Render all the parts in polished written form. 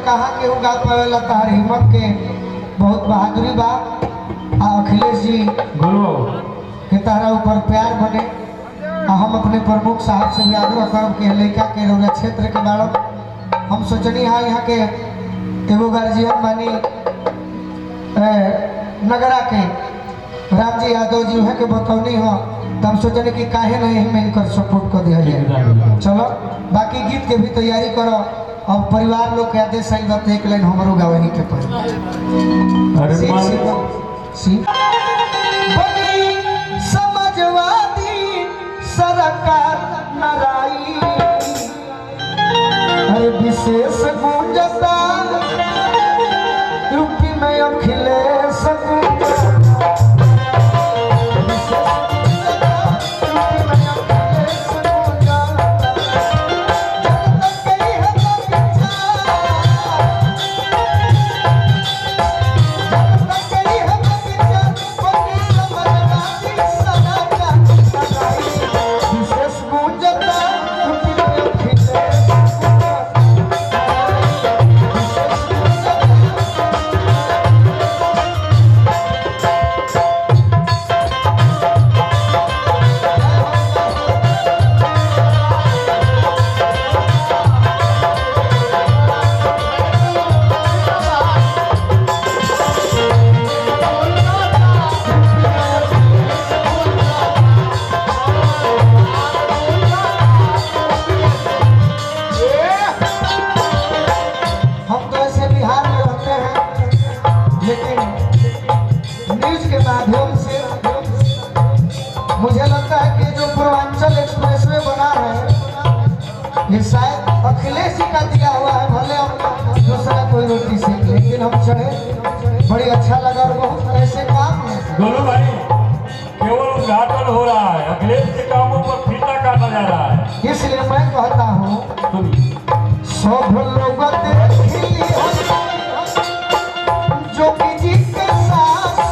कहा के उगा पावेला तार हिम्मत के बहुत बहादुरी बा। अखिलेश जी गुरु के तारा ऊपर प्यार बने। हम अपने प्रमुख साहब से भी आग्रह करब के लड़का के रौरा क्षेत्र के बाड़ो हम सोचनी हाँ यहाँ के एगो गार्जियन मानी नगरा के राम जी यादव जी वहाँ के बतौनी हो तो हम सोचने कि काहे नहीं मिलकर सपोर्ट कर दिया जाए। चलो बाकी गीत के भी तैयारी करो और परिवार लोग के आदेश सही बात एक लाइन हमारो गावही के पर समाजवादी सरकार नाराई अरे विशेष गुंजता यूपी में अखिलेश मुझे लगता है कि जो पूर्वांचल एक्सप्रेसवे बना है ये शायद अखिलेश जी का दिया हुआ है। भले हम दूसरा कोई रोटी सीख लेकिन हम चढ़े बड़ी अच्छा लगा और बहुत ऐसे काम है। गोलू भाई केवल उद्घाटन हो रहा है, अखिलेश के कामों पर फीता काटा जा रहा है। इसलिए मैं कहता हूँ सब लोग देखिए जो कि जी के साथ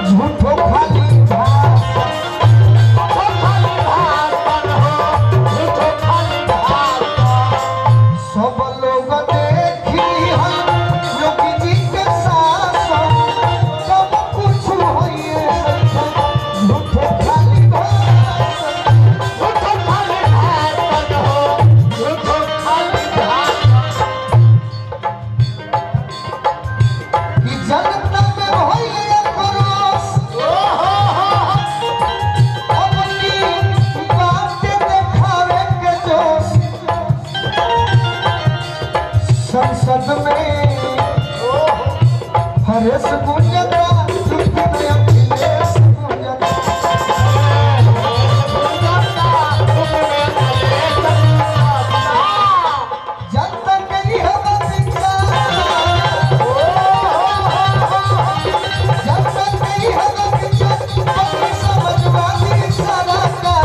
झूठो खाली सब लोग देखी योगी जी के साथ सब कुछ होइए झूठो खाली जनता में होइए संसद में हरेश गुंजता जनता के समाजवादी सरकार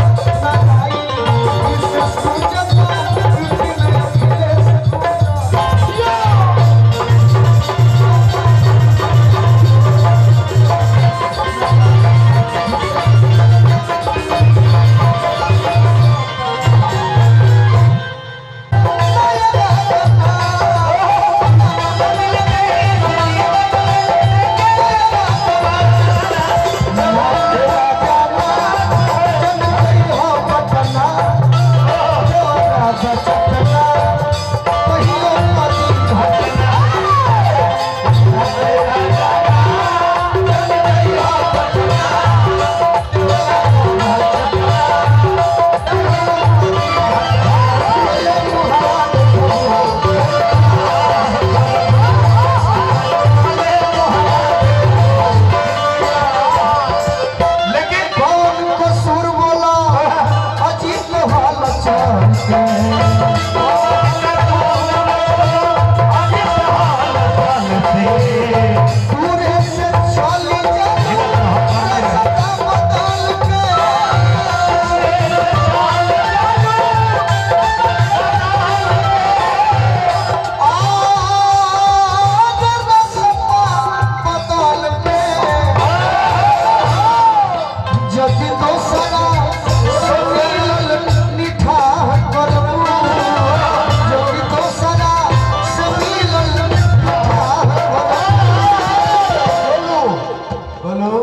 बोलो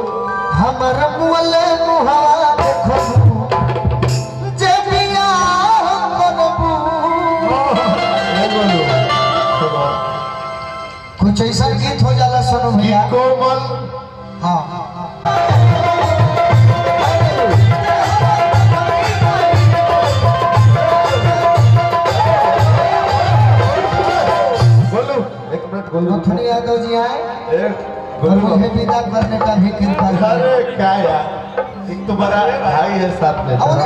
हमर मुअले मुहावा देखो जे बियाह करबू बोलो कुछ ऐसा गीत हो जाला सुनो भैया कोमल हाँ बोलो एक मिनट बोलो नथुनी यादव जी आए एक और बोलो मुझे विदा करने का भी कृपा करें। अरे क्या यार एक तो बड़ा भाई है साथ में अब